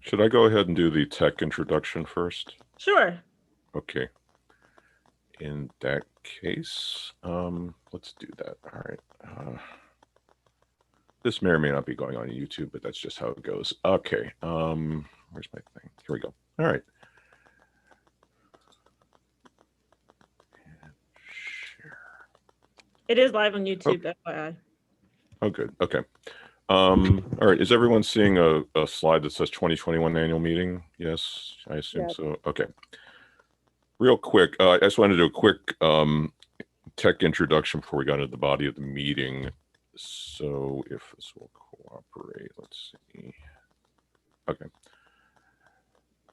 Should I go ahead and do the tech introduction first? Sure. Okay. In that case, let's do that. All right. This may or may not be going on YouTube, but that's just how it goes. Okay. Where's my thing? Here we go. All right. Share. It is live on YouTube, Oh. FYI. Oh, good. Okay. All right. Is everyone seeing a slide that says 2021 annual meeting? Yes, I assume so. Okay. Real quick, I just wanted to do a quick tech introduction before we got into the body of the meeting. So if this will cooperate, let's see. Okay.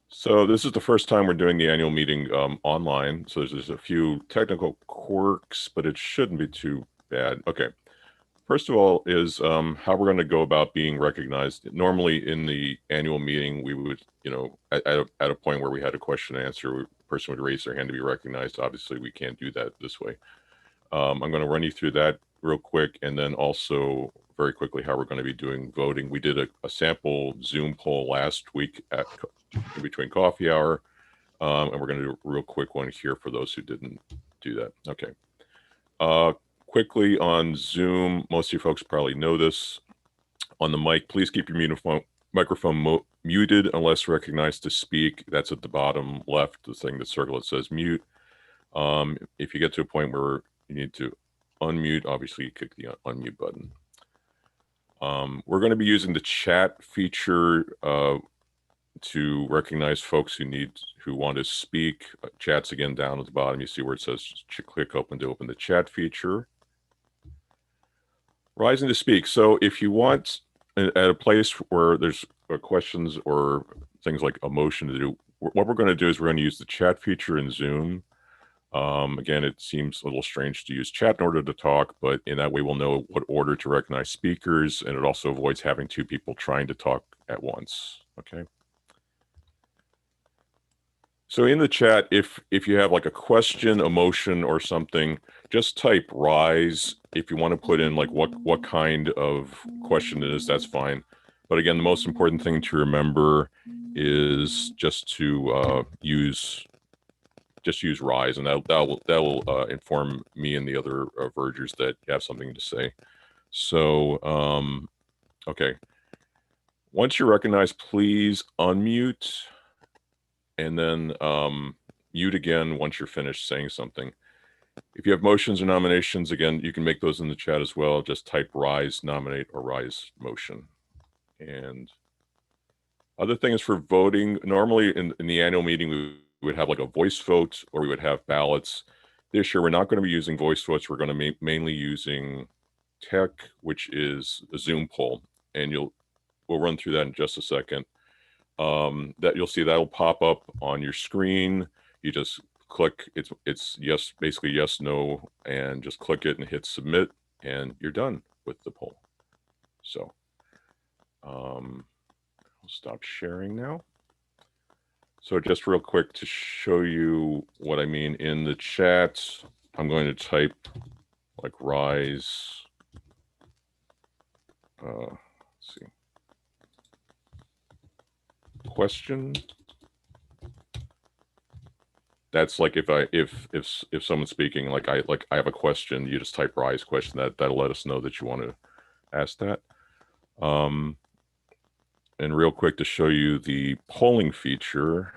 So this is the first time we're doing the annual meeting online. So there's a few technical quirks, but it shouldn't be too bad. Okay. First of all is how we're going to go about being recognized. Normally in the annual meeting, we would, at a point where we had a question and answer, the person would raise their hand to be recognized. Obviously, we can't do that this way. I'm going to run you through that real quick, and then also very quickly how we're going to be doing voting. We did a sample Zoom poll last week in between coffee hour, and we're going to do a real quick one here for those who didn't do that. Okay. Quickly on Zoom, most of you folks probably know this. On the mic, please keep your microphone muted unless recognized to speak. That's at the bottom left, the thing that circle that says mute. If you get to a point where you need to unmute, obviously you click the unmute button. We're going to be using the chat feature to recognize folks who want to speak. Chat's again down at the bottom. You see where it says click open to open the chat feature. Rising to speak. So if you want at a place where there's questions or things like a motion to do, what we're going to do is we're going to use the chat feature in Zoom. Again, it seems a little strange to use chat in order to talk, but in that way we'll know what order to recognize speakers, and it also avoids having two people trying to talk at once. Okay. So in the chat, if you have like a question, a motion, or something, just type rise. If you want to put in like what kind of question it is, that's fine. But again, the most important thing to remember is just to use rise, and that will inform me and the other vergers that you have something to say. So okay. Once you're recognized, please unmute. And then mute again once you're finished saying something. If you have motions or nominations, again, you can make those in the chat as well. Just type rise, nominate, or rise motion. And other things for voting, normally in the annual meeting, we would have like a voice vote or we would have ballots. This year, we're not going to be using voice votes. We're going to be mainly using tech, which is a Zoom poll. And we'll run through that in just a second. That you'll see that'll pop up on your screen. You just click, it's yes, basically yes, no, and just click it and hit submit, and you're done with the poll. So I'll stop sharing now. So just real quick to show you what I mean in the chat, I'm going to type like rise. Let's see. Question. That's like if someone's speaking, like I have a question, you just type rise question. That'll let us know that you want to ask that. And real quick to show you the polling feature.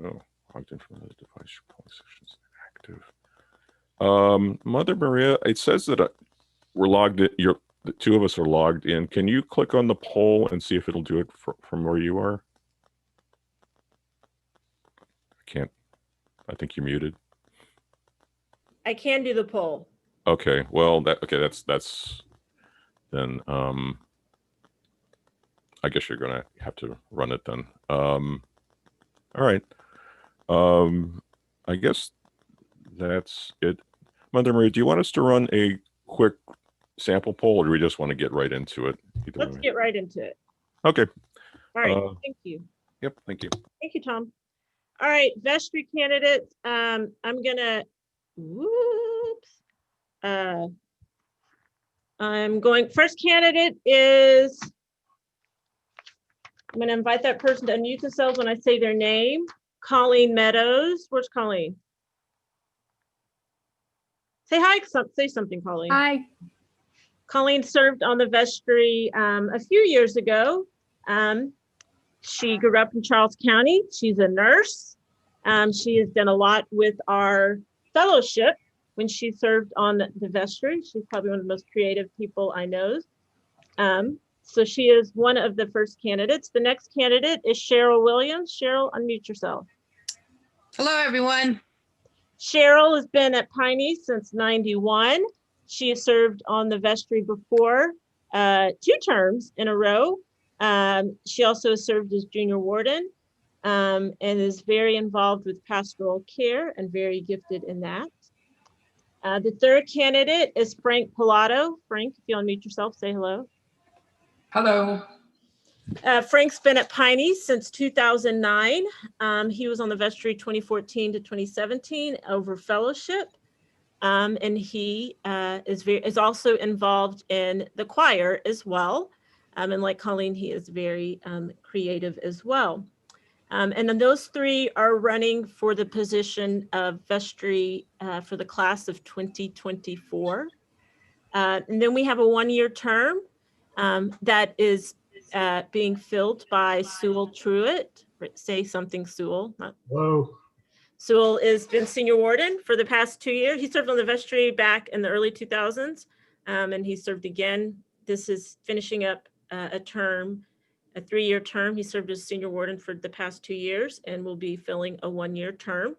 Oh, logged in from the device. Your polling session's active. Mother Maria, it says that we're logged in. The two of us are logged in. Can you click on the poll and see if it'll do it from where you are? I can't. I think you're muted. I can do the poll. Okay. Well, that's then. I guess you're gonna have to run it then. All right. I guess that's it. Mother Maria, do you want us to run a quick sample poll, or do we just want to get right into it? Let's get right into it. Okay. All right. Thank you. Yep. Thank you. Thank you, Tom. All right, vestry candidates. I'm gonna. Whoops. I'm going. First candidate is I'm going to invite that person to unmute themselves when I say their name. Colleen Meadows. Where's Colleen? Say hi, say something, Colleen. Hi. Colleen served on the vestry a few years ago. She grew up in Charles County. She's a nurse. She has done a lot with our fellowship when she served on the vestry. She's probably one of the most creative people I know. So she is one of the first candidates. The next candidate is Cheryl Williams. Cheryl, unmute yourself. Hello, everyone. Cheryl has been at Piney since '91. She has served on the vestry before 2 terms in a row. She also has served as junior warden and is very involved with pastoral care and very gifted in that. The third candidate is Frank Pilato. Frank, if you'll unmute yourself, say hello. Hello. Frank's been at Piney since 2009. He was on the vestry 2014 to 2017 over fellowship. And he is also involved in the choir as well. And like Colleen, he is very creative as well. And then those 3 are running for the position of vestry for the class of 2024. And then we have a 1-year term that is being filled by Sewell Truitt. Say something, Sewell. Hello. Sewell has been senior warden for the past 2 years. He served on the vestry back in the early 2000s, and he served again. This is finishing up a 3-year term. He served as senior warden for the past 2 years and will be filling a 1-year term.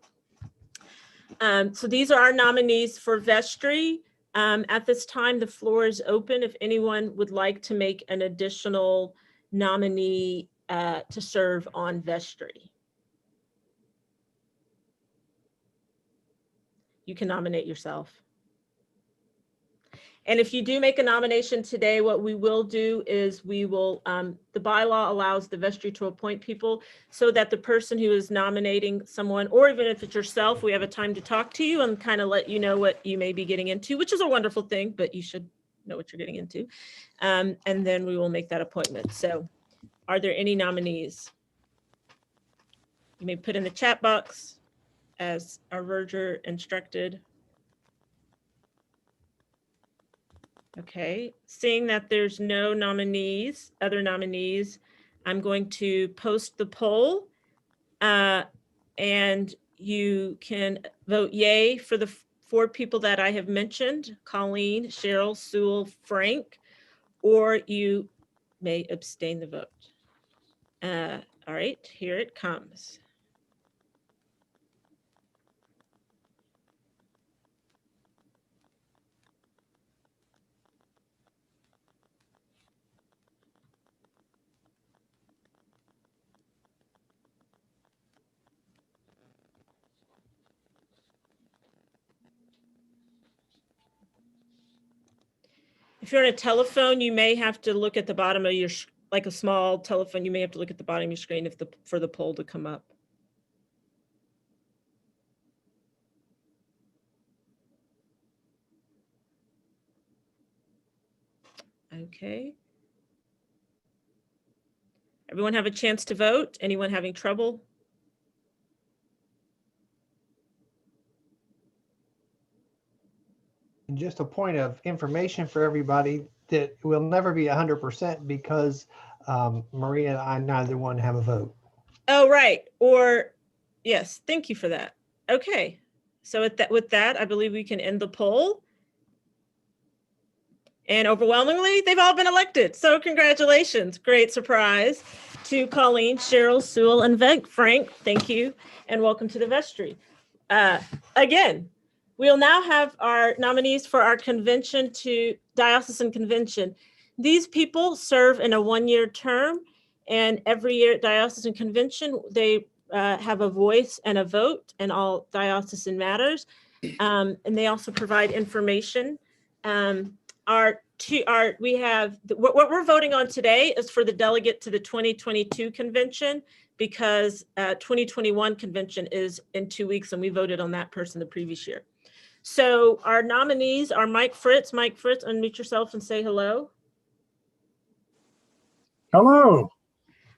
So these are our nominees for vestry. At this time, the floor is open if anyone would like to make an additional nominee to serve on vestry. You can nominate yourself. And if you do make a nomination today, what we will do is we will, the bylaw allows the vestry to appoint people so that the person who is nominating someone, or even if it's yourself, we have a time to talk to you and kind of let you know what you may be getting into, which is a wonderful thing, but you should know what you're getting into. And then we will make that appointment. So are there any nominees? You may put in the chat box as our verger instructed. Okay, seeing that there's no nominees, other nominees, I'm going to post the poll and you can vote yay for the 4 people that I have mentioned, Colleen, Cheryl, Sewell, Frank, or you may abstain the vote. All right, here it comes. If you're on a telephone, you may have to look at the bottom of your, like a small telephone, you may have to look at the bottom of your screen for the poll to come up. Okay. Everyone have a chance to vote? Anyone having trouble? And just a point of information for everybody that will never be 100% because Maria and I, neither one have a vote. Oh, right. Or yes, thank you for that. Okay. So with that, I believe we can end the poll. And overwhelmingly, they've all been elected. So congratulations. Great surprise to Colleen, Cheryl, Sewell, and Frank. Thank you. And welcome to the vestry. Again, we'll now have our nominees for our convention to diocesan convention. These people serve in a 1-year term, and every year at diocesan convention, they have a voice and a vote in all diocesan matters. And they also provide information. We have what we're voting on today is for the delegate to the 2022 convention, because 2021 convention is in 2 weeks, and we voted on that person the previous year. So our nominees are Mike Fritz. Mike Fritz, unmute yourself and say hello. Hello.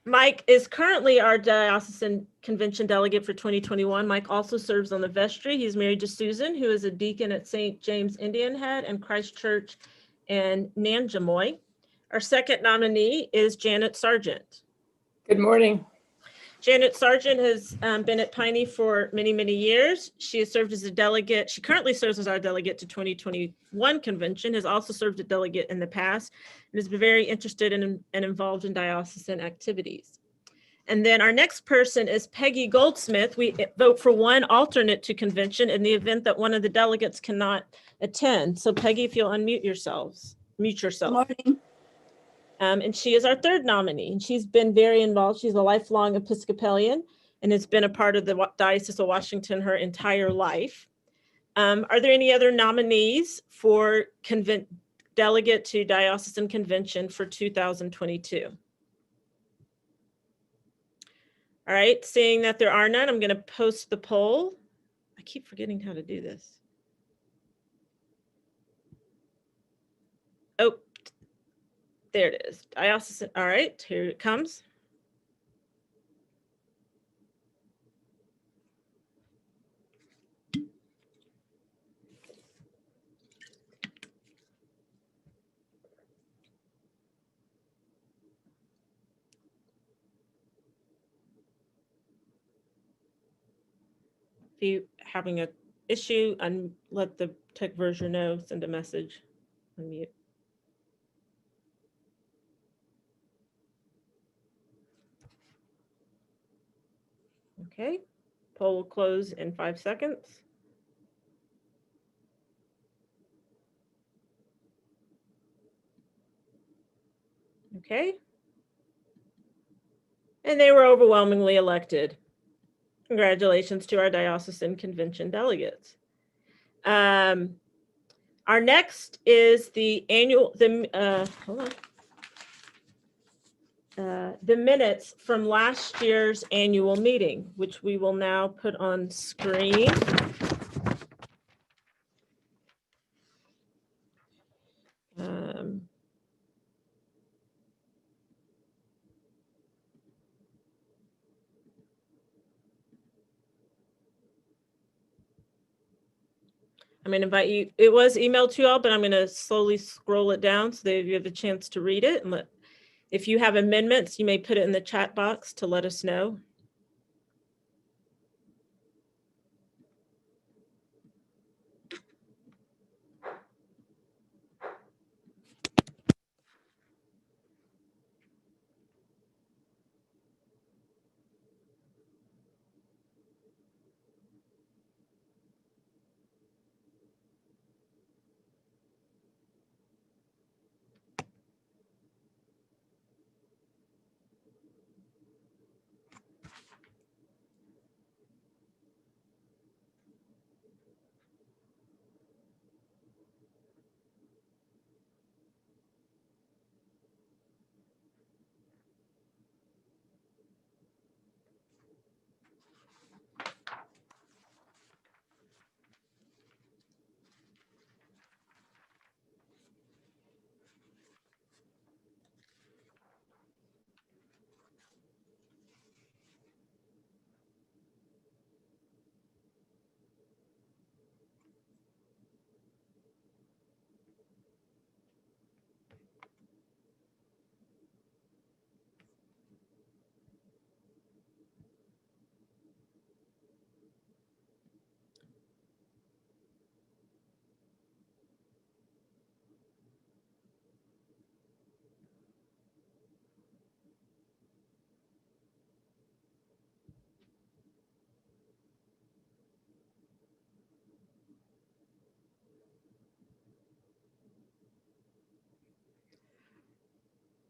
Mike is currently our diocesan convention delegate for 2021. Mike also serves on the vestry. He's married to Susan, who is a deacon at St. James Indian Head and Christ Church in Nanjamoy. Our second nominee is Janet Sargent. Good morning. Janet Sargent has been at Piney for many, many years. She has served as a delegate. She currently serves as our delegate to 2021 convention, has also served as delegate in the past, and has been very interested in and involved in diocesan activities. And then our next person is Peggy Goldsmith. We vote for one alternate to convention in the event that one of the delegates cannot attend. So Peggy, if you'll unmute yourselves, mute yourself. Morning. And she is our third nominee, and she's been very involved. She's a lifelong Episcopalian and has been a part of the Diocese of Washington her entire life. Are there any other nominees for delegate to diocesan convention for 2022? All right, seeing that there are none, I'm going to post the poll. I keep forgetting how to do this. Oh, there it is. Diocesan. All right, here it comes. If you having a issue, and let the tech version know, send a message, unmute. Okay, poll will close in 5 seconds. Okay. And they were overwhelmingly elected. Congratulations to our diocesan convention delegates. Our next is the annual, hold on. The minutes from last year's annual meeting, which we will now put on screen. I'm going to invite you. It was emailed to you all, but I'm going to slowly scroll it down so that you have a chance to read it. And if you have amendments, you may put it in the chat box to let us know.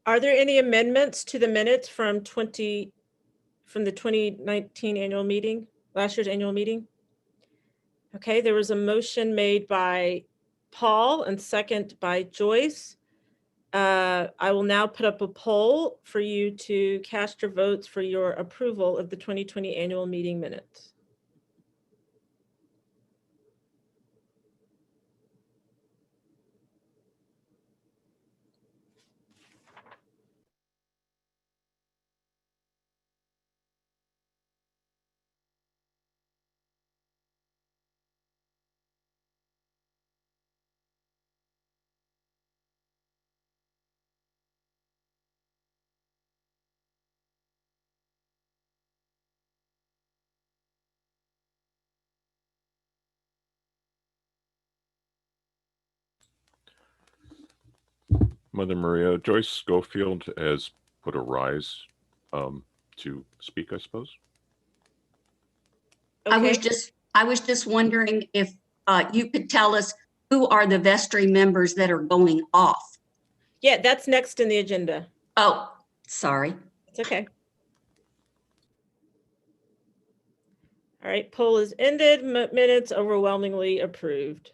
Are there any amendments to the minutes from the 2019 annual meeting, last year's annual meeting? Okay, there was a motion made by Paul and second by Joyce. I will now put up a poll for you to cast your votes for your approval of the 2020 annual meeting minutes. Mother Maria. Joyce Schofield has put a rise to speak, I suppose. Okay. I was just wondering if you could tell us who are the vestry members that are going off? Yeah, that's next in the agenda. Oh, sorry. It's okay. All right, poll is ended. Minutes overwhelmingly approved.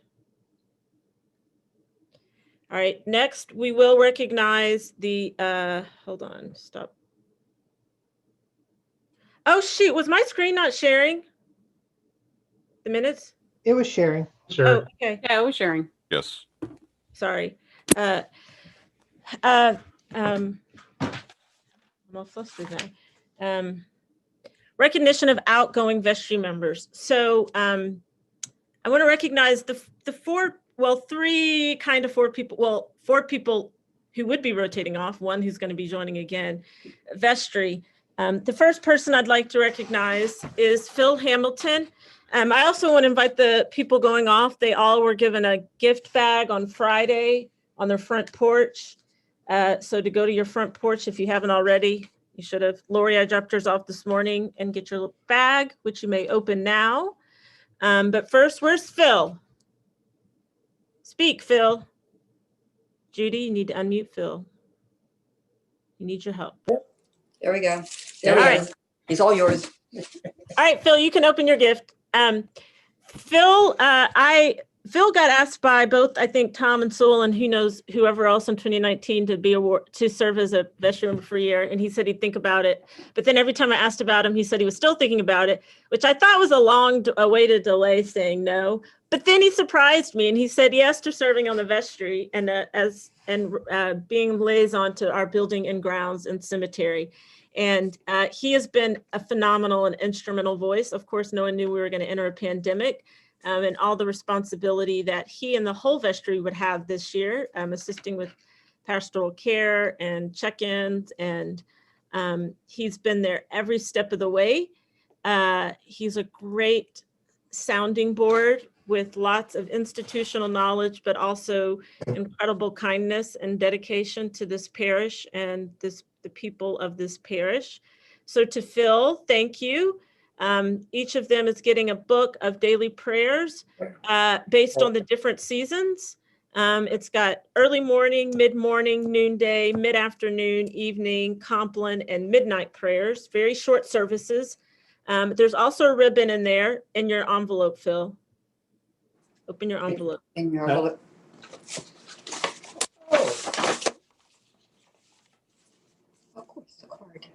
All right, next we will recognize the, hold on, stop. Oh shoot, was my screen not sharing? The minutes? It was sharing. Oh, Sure. okay, Yeah, we're sharing. Yes. sorry. I'm all flustered now. Recognition of outgoing vestry members. So I want to recognize the four, well, four people who would be rotating off, one who's going to be joining again, vestry. The first person I'd like to recognize is Phil Hamilton. I also want to invite the people going off. They all were given a gift bag on Friday on their front porch. So to go to your front porch, if you haven't already, you should have. Lori, I dropped yours off this morning, and get your bag, which you may open now. But first, where's Phil? Speak, Phil. Judy, you need to unmute Phil. You need your help. There we go. All There he right. is. He's all yours. All right, Phil, you can open your gift. Phil got asked by both, I think, Tom and Sewell, and who knows, whoever else in 2019 to serve as a vestry member for a year. And he said he'd think about it. But then every time I asked about him, he said he was still thinking about it, which I thought was a way to delay saying no. But then he surprised me and he said yes to serving on the vestry and being liaison to our building and grounds and cemetery. And he has been a phenomenal and instrumental voice. Of course, no one knew we were going to enter a pandemic. And all the responsibility that he and the whole vestry would have this year, assisting with pastoral care and check-ins. And he's been there every step of the way. He's a great sounding board with lots of institutional knowledge, but also incredible kindness and dedication to this parish and the people of this parish. So to Phil, thank you. Each of them is getting a book of daily prayers based on the different seasons. It's got early morning, mid-morning, noonday, mid-afternoon, evening, compline, and midnight prayers, very short services. There's also a ribbon in there in your envelope, Phil. Open your envelope. In your envelope. Of course, the card.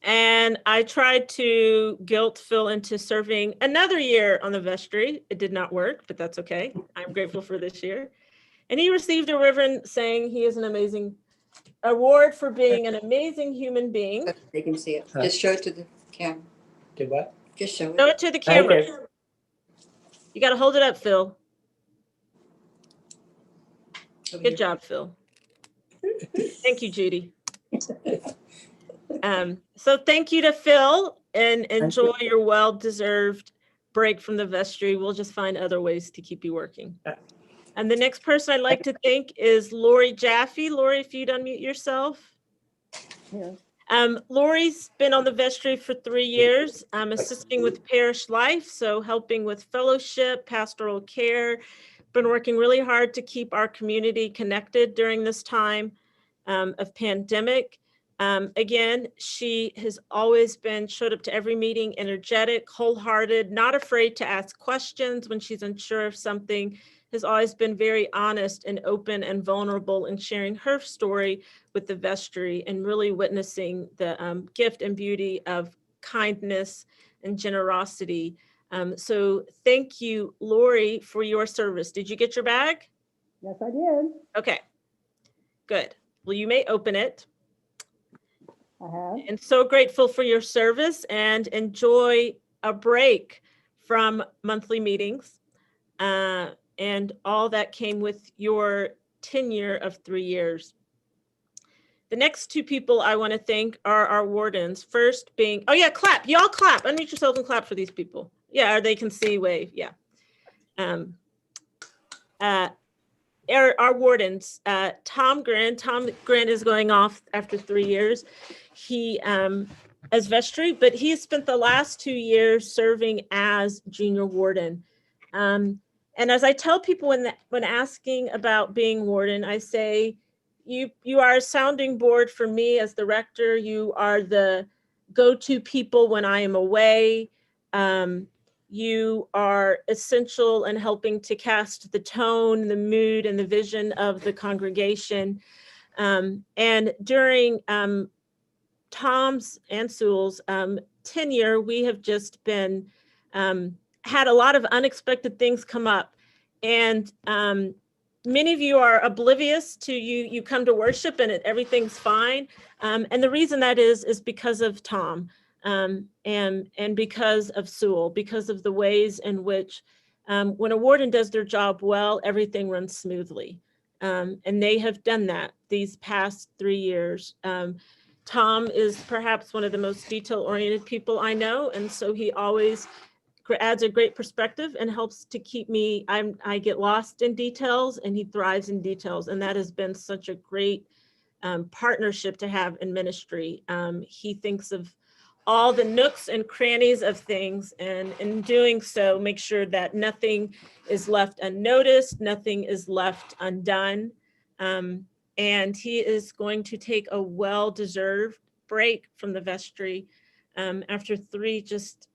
And I tried to guilt Phil into serving another year on the vestry. It did not work, but that's okay. I'm grateful for this year. And he received a ribbon saying he is an amazing award for being an amazing human being. They can see it. Just show it to the camera. Did what? Just show Show it. it to the camera. Okay. You got to hold it up, Phil. Over Good here. job, Phil. Thank you, Judy. So thank you to Phil, and enjoy your well-deserved break from the vestry. We'll just find other ways to keep you working. And the next person I'd like to thank is Lori Jaffe. Lori, if you'd unmute yourself. Yeah. Lori's been on the vestry for 3 years, assisting with parish life, so helping with fellowship, pastoral care, been working really hard to keep our community connected during this time of pandemic. Again, she has always showed up to every meeting, energetic, wholehearted, not afraid to ask questions when she's unsure of something, has always been very honest and open and vulnerable in sharing her story with the vestry and really witnessing the gift and beauty of kindness and generosity. So thank you, Lori, for your service. Did you get your bag? Yes, I did. Okay, good. Well, you may open it. I have. And so grateful for your service, and enjoy a break from monthly meetings and all that came with your tenure of 3 years. The next two people I want to thank are our wardens. First being, oh yeah, clap. Y'all clap. Unmute yourselves and clap for these people. Yeah, or they can see, wave. Yeah, Our wardens, Tom Grin is going off after 3 years. He, as vestry, but he has spent the last 2 years serving as junior warden. And as I tell people when asking about being warden, I say, you are a sounding board for me as the rector. You are the go-to people when I am away. You are essential in helping to cast the tone, the mood, and the vision of the congregation. And during Tom's and Sewell's tenure, we have just been had a lot of unexpected things come up. And many of you are oblivious to you come to worship and everything's fine. And the reason that is because of Tom. And because of Sewell, because of the ways in which when a warden does their job well, everything runs smoothly. And they have done that these past 3 years. Tom is perhaps one of the most detail-oriented people I know, and so he always adds a great perspective and helps to keep me, I get lost in details, and he thrives in details, and that has been such a great partnership to have in ministry. He thinks of all the nooks and crannies of things, and in doing so, make sure that nothing is left unnoticed, nothing is left undone. And he is going to take a well-deserved break from the vestry after 3 just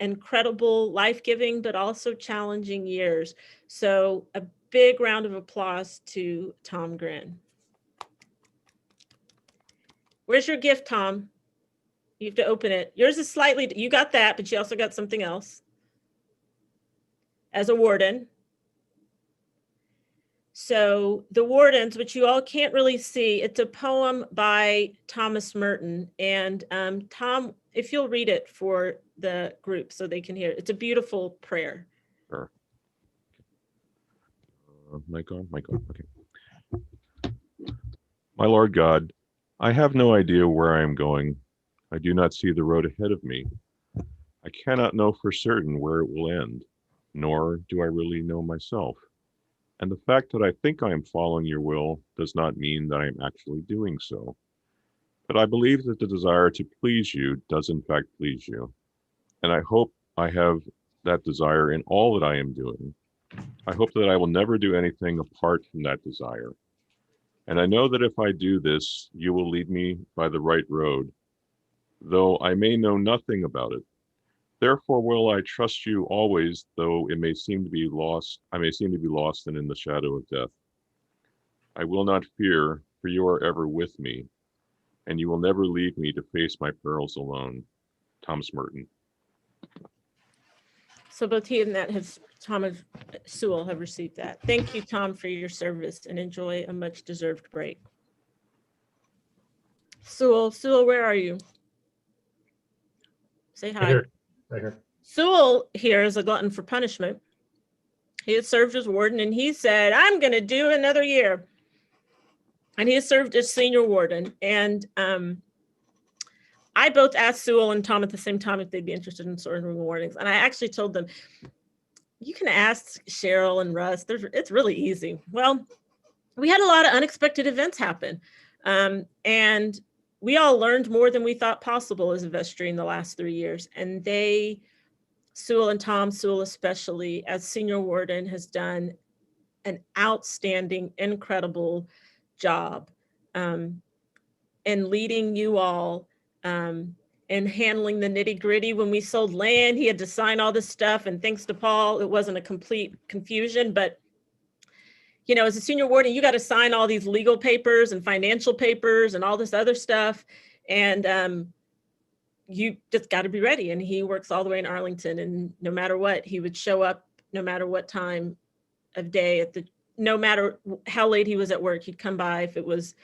incredible, life-giving, but also challenging years. So a big round of applause to Tom Grin. Where's your gift, Tom? You have to open it. Yours is slightly, you got that, but you also got something else as a warden. So the Wardens, which you all can't really see, it's a poem by Thomas Merton. And Tom, if you'll read it for the group so they can hear it. It's a beautiful prayer. Sure. Mic on, okay. My Lord God, I have no idea where I am going. I do not see the road ahead of me. I cannot know for certain where it will end, nor do I really know myself. And the fact that I think I am following your will does not mean that I am actually doing so. But I believe that the desire to please you does in fact please you. And I hope I have that desire in all that I am doing. I hope that I will never do anything apart from that desire. And I know that if I do this, you will lead me by the right road, though I may know nothing about it. Therefore will I trust you always, though it may seem to be lost. I may seem to be lost and in the shadow of death. I will not fear, for you are ever with me, and you will never leave me to face my perils alone. Thomas Merton. So both he and Tom and Sewell have received that. Thank you, Tom, for your service, and enjoy a much deserved break. Sewell, where are you? Say hi. Right here. Sewell here is a glutton for punishment. He has served as warden, and he said, I'm going to do another year. And he has served as senior warden. And I both asked Sewell and Tom at the same time if they'd be interested in serving warnings. And I actually told them, you can ask Cheryl and Russ. It's really easy. Well, we had a lot of unexpected events happen. And we all learned more than we thought possible as a vestry in the last 3 years. And Sewell and Tom, Sewell especially, as senior warden, has done an outstanding, incredible job in leading you all and handling the nitty gritty. When we sold land, he had to sign all this stuff. And thanks to Paul, it wasn't a complete confusion. But, you know, as a senior warden, you got to sign all these legal papers and financial papers and all this other stuff. And you just got to be ready. And he works all the way in Arlington, and no matter what, he would show up no matter what time of day no matter how late he was at work, he'd come by. If it was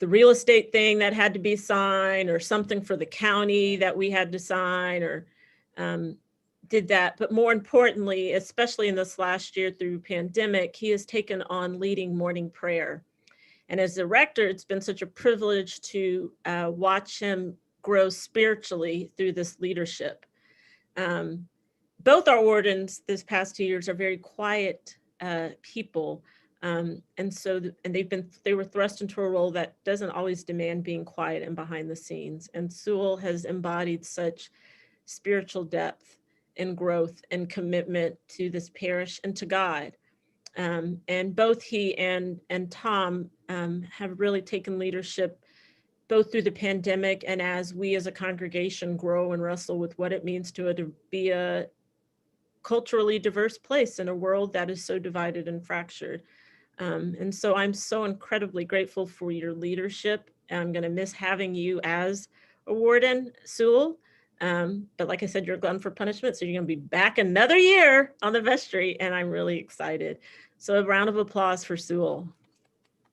the real estate thing that had to be signed, or something for the county that we had to sign, or did that. But more importantly, especially in this last year through pandemic, he has taken on leading morning prayer. And as the rector, it's been such a privilege to watch him grow spiritually through this leadership. both our wardens this past 2 years are very quiet people. And so, they were thrust into a role that doesn't always demand being quiet and behind the scenes. And Sewell has embodied such spiritual depth and growth and commitment to this parish and to God. And both he and Tom have really taken leadership both through the pandemic and as we as a congregation grow and wrestle with what it means to be a culturally diverse place in a world that is so divided and fractured. And so I'm so incredibly grateful for your leadership. I'm going to miss having you as a warden, Sewell. But like I said, you're a glutton for punishment, so you're going to be back another year on the vestry, and I'm really excited. So a round of applause for Sewell.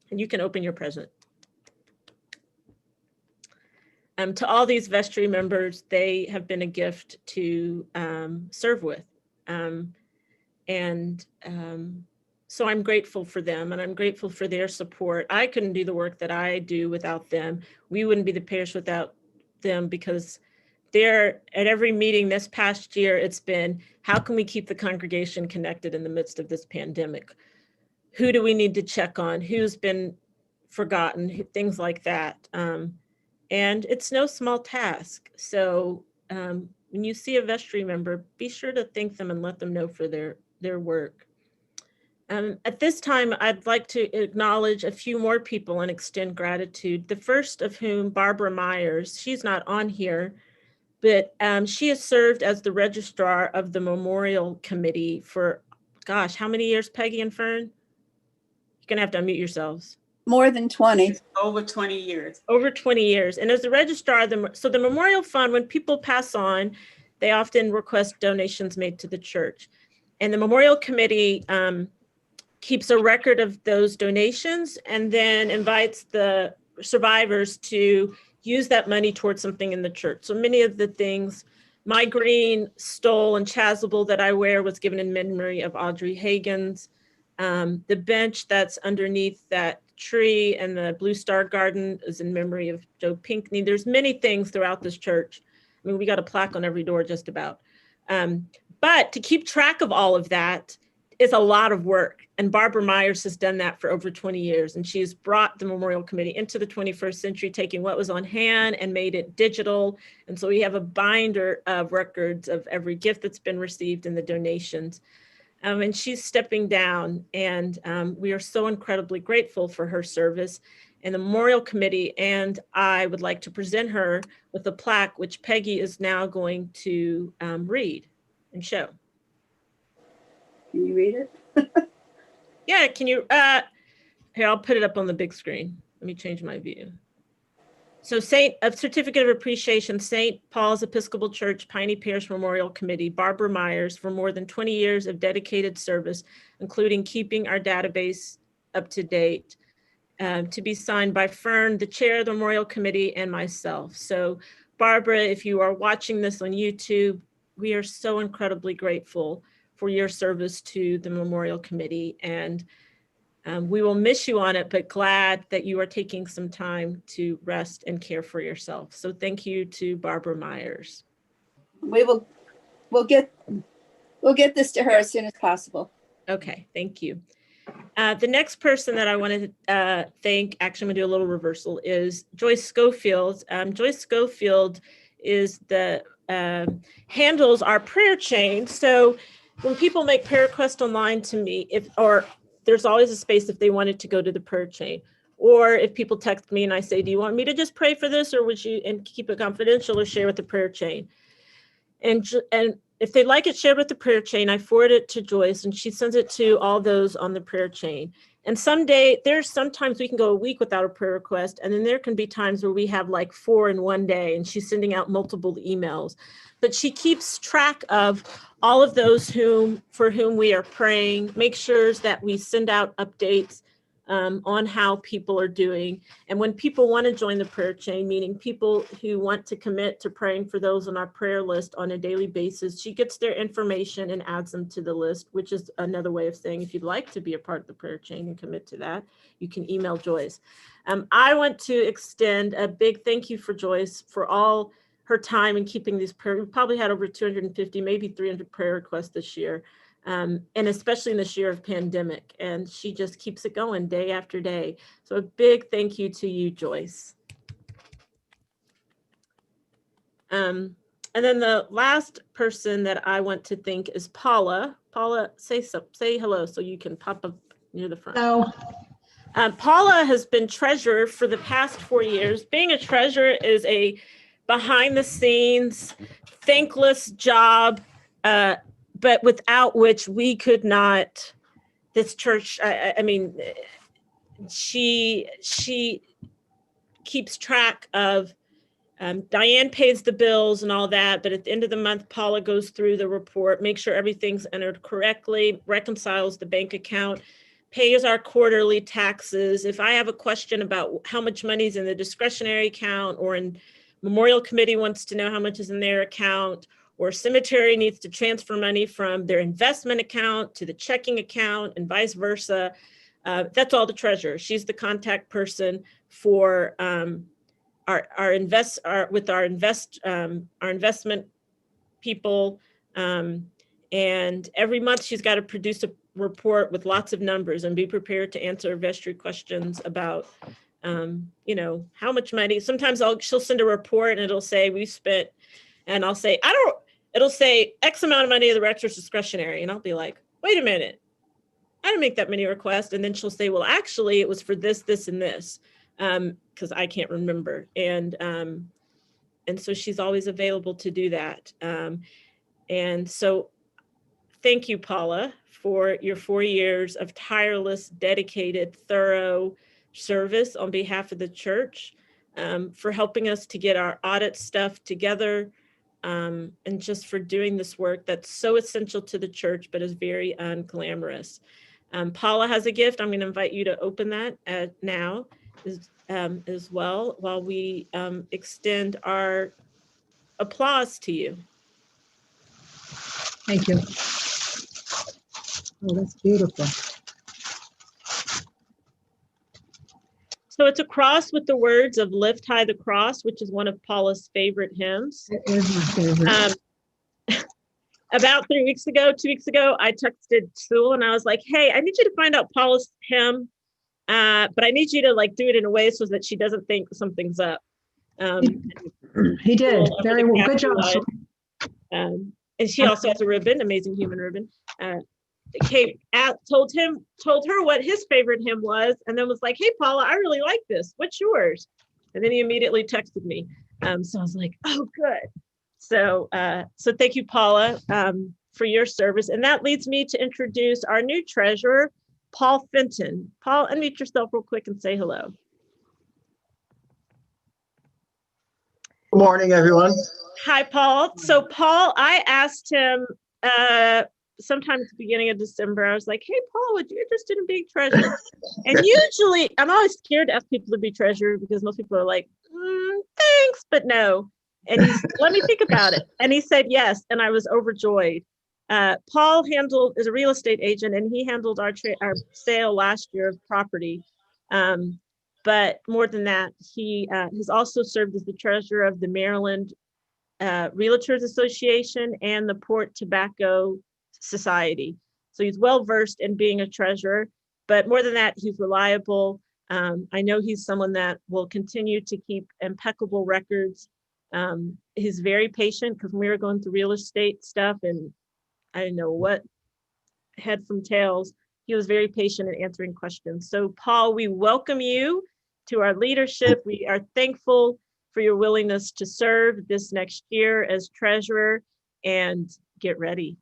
And you can open your present. To all these vestry members, they have been a gift to serve with. So I'm grateful for them, and I'm grateful for their support. I couldn't do the work that I do without them. We wouldn't be the parish without them, because they're at every meeting this past year, it's been, how can we keep the congregation connected in the midst of this pandemic? Who do we need to check on? Who's been forgotten? Things like that. And it's no small task. So when you see a vestry member, be sure to thank them and let them know for their work. At this time, I'd like to acknowledge a few more people and extend gratitude. The first of whom, Barbara Myers. She's not on here, but she has served as the registrar of the Memorial Committee for, gosh, how many years, Peggy and Fern? You're gonna have to unmute yourselves. More than 20. Over 20 years. Over 20 years. And as the registrar, so the Memorial Fund, when people pass on, they often request donations made to the church. And the Memorial Committee keeps a record of those donations and then invites the survivors to use that money towards something in the church. So many of the things, my green stole and chasuble that I wear was given in memory of Audrey Hagen's. The bench that's underneath that tree and the Blue Star Garden is in memory of Joe Pinkney. There's many things throughout this church. I mean, we got a plaque on every door just about. But to keep track of all of that is a lot of work. And Barbara Myers has done that for over 20 years. And she's brought the Memorial Committee into the 21st century, taking what was on hand and made it digital. And so we have a binder of records of every gift that's been received and the donations. And she's stepping down, and we are so incredibly grateful for her service. And the Memorial Committee and I would like to present her with a plaque, which Peggy is now going to read and show. Can you read it? Yeah, can you, here, I'll put it up on the big screen. Let me change my view. So a certificate of appreciation, St. Paul's Episcopal Church, Piney Parish Memorial Committee, Barbara Myers, for more than 20 years of dedicated service, including keeping our database up to date, to be signed by Fern, the chair of the Memorial Committee, and myself. So Barbara, if you are watching this on YouTube, we are so incredibly grateful for your service to the Memorial Committee, and we will miss you on it, but glad that you are taking some time to rest and care for yourself. So thank you to Barbara Myers. We'll get this to her as soon as possible. Okay, thank you. The next person that I wanted to thank, actually I'm gonna do a little reversal, is Joyce Schofield. Joyce Schofield is handles our prayer chain. So when people make prayer requests online to me, there's always a space if they wanted to go to the prayer chain, or if people text me and I say, do you want me to just pray for this, or would you, and keep it confidential, or share with the prayer chain? And if they'd like it shared with the prayer chain, I forward it to Joyce and she sends it to all those on the prayer chain. And sometimes we can go a week without a prayer request. And then there can be times where we have like 4 in one day and she's sending out multiple emails. But she keeps track of all of those for whom we are praying, make sure that we send out updates on how people are doing. And when people want to join the prayer chain, meaning people who want to commit to praying for those on our prayer list on a daily basis, she gets their information and adds them to the list, which is another way of saying, if you'd like to be a part of the prayer chain and commit to that, you can email Joyce. I want to extend a big thank you for Joyce for all her time in keeping these prayer. We probably had over 250, maybe 300 prayer requests this year, and especially in this year of pandemic. And she just keeps it going day after day. So a big thank you to you, Joyce. And then the last person that I want to thank is Paula. Paula, say hello so you can pop up near the front. So, Paula has been treasurer for the past 4 years. Being a treasurer is a behind the scenes, thankless job, but without which we could not, this church, I mean, she keeps track of, Diane pays the bills and all that, but at the end of the month, Paula goes through the report, makes sure everything's entered correctly, reconciles the bank account, pays our quarterly taxes. If I have a question about how much money is in the discretionary account, or in Memorial Committee wants to know how much is in their account, or cemetery needs to transfer money from their investment account to the checking account and vice versa, that's all the treasurer. She's the contact person for our investment people, and every month she's got to produce a report with lots of numbers and be prepared to answer vestry questions about, how much money. Sometimes she'll send a report and it'll say we spent, and I'll say it'll say X amount of money of the rector's discretionary, and I'll be like, wait a minute, I didn't make that many requests. And then she'll say, well, actually it was for this, this, and this. Because I can't remember. And so she's always available to do that. And so thank you, Paula, for your 4 years of tireless, dedicated, thorough service on behalf of the church, for helping us to get our audit stuff together, and just for doing this work that's so essential to the church, but is very unglamorous. Paula has a gift. I'm going to invite you to open that now. As well, while we extend our applause to you. thank you. Oh, that's beautiful. So it's a cross with the words of "Lift High the Cross," which is one of Paula's favorite hymns. It is my favorite. About 2 weeks ago, I texted Sewell and I was like, hey, I need you to find out Paula's hymn. But I need you to do it in a way so that she doesn't think something's up. He did very well. Good job. And she also has a ribbon, amazing human ribbon. Told her what his favorite hymn was, and then was like, hey, Paula, I really like this. What's yours? And then he immediately texted me. So I was like, oh, good. So thank you, Paula, for your service. And that leads me to introduce our new treasurer, Paul Fenton. Paul, unmute yourself real quick and say hello. Good morning, everyone. Hi, Paul. So Paul, I asked him sometime at the beginning of December, I was like, hey, Paul, would you be interested in being treasurer? And usually, I'm always scared to ask people to be treasurer because most people are like, thanks, but no. And he's, let me think about it. And he said yes, and I was overjoyed. Paul is a real estate agent, and he handled our sale last year of property. But more than that, he has also served as the treasurer of the Maryland Realtors Association and the Port Tobacco Society. So he's well versed in being a treasurer, but more than that, he's reliable. I know he's someone that will continue to keep impeccable records. He's very patient because we were going through real estate stuff and I didn't know what head from tails. He was very patient in answering questions. So Paul, we welcome you to our leadership. We are thankful for your willingness to serve this next year as treasurer, and get ready.